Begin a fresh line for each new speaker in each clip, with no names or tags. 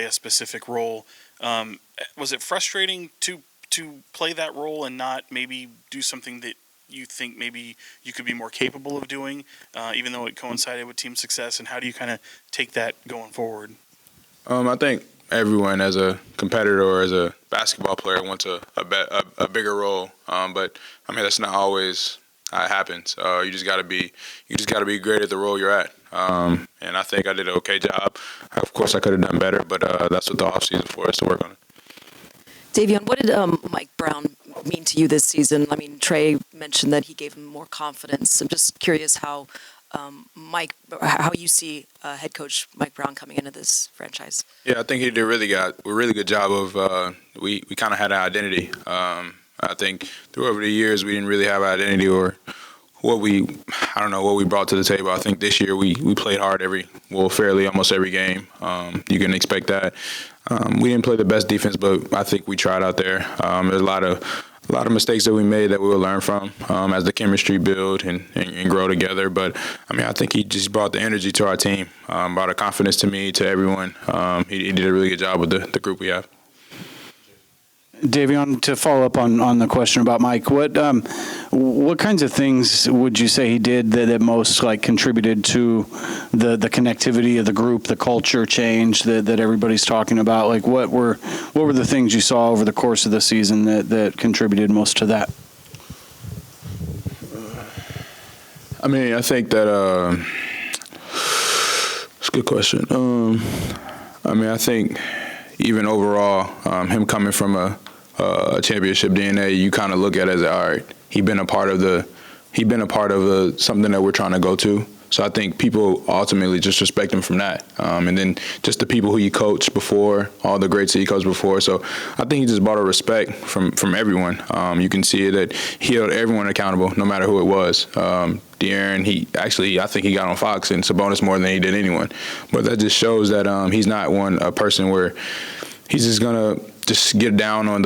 a specific role. Was it frustrating to play that role and not maybe do something that you think maybe you could be more capable of doing, even though it coincided with team success? And how do you kind of take that going forward?
I think everyone, as a competitor or as a basketball player, wants a bigger role. But I mean, that's not always how it happens. You just gotta be great at the role you're at. And I think I did an okay job. Of course, I could have done better, but that's what the offseason for us to work on it.
Davion, what did Mike Brown mean to you this season? I mean, Trey mentioned that he gave him more confidence. I'm just curious how how you see head coach Mike Brown coming into this franchise.
Yeah, I think he did a really good job of we kind of had an identity. I think through over the years we didn't really have an identity or what we brought to the table. I think this year we played hard fairly almost every game. You can expect that. We didn't play the best defense, but I think we tried out there. There's a lot of mistakes that we made that we will learn from as the chemistry build and grow together. But I mean, I think he just brought the energy to our team, brought a confidence to me, to everyone. He did a really good job with the group we have.
Davion, to follow up on the question about Mike, what kinds of things would you say he did that most contributed to the connectivity of the group, the culture change that everybody's talking about? Like what were the things you saw over the course of the season that contributed most to that?
I mean, I think that it's a good question. I mean, I think even overall, him coming from a championship DNA, you kind of look at it as, all right, he's been a part of something that we're trying to go to. So I think people ultimately just respect him from that. And then just the people who he coached before, all the greats that he coached before. So I think he just brought a respect from everyone. You can see that he held everyone accountable, no matter who it was. De'Aaron, I think he got on Fox and Sabonis more than he did anyone. But that just shows that he's not a person where he's just gonna just get down on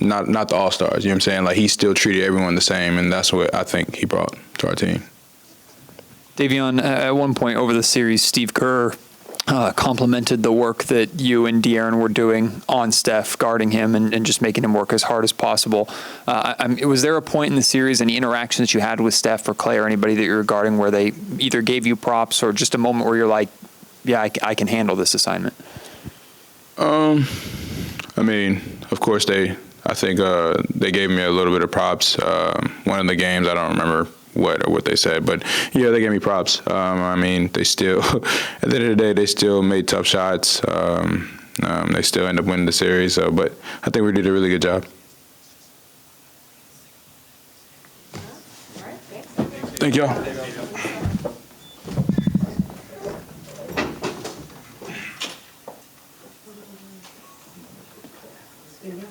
not the all-stars. You know what I'm saying? Like, he still treated everyone the same, and that's what I think he brought to our team.
Davion, at one point over the series, Steve Kerr complimented the work that you and De'Aaron were doing on Steph, guarding him and just making him work as hard as possible. Was there a point in the series, any interactions you had with Steph or Clay or anybody that you were guarding where they either gave you props or just a moment where you're like, yeah, I can handle this assignment?
I mean, of course I think they gave me a little bit of props. One of the games, I don't remember what they said, but yeah, they gave me props. I mean, they still, at the end of the day, they still made tough shots. They still end up winning the series. But I think we did a really good job. Thank y'all.
Yeah.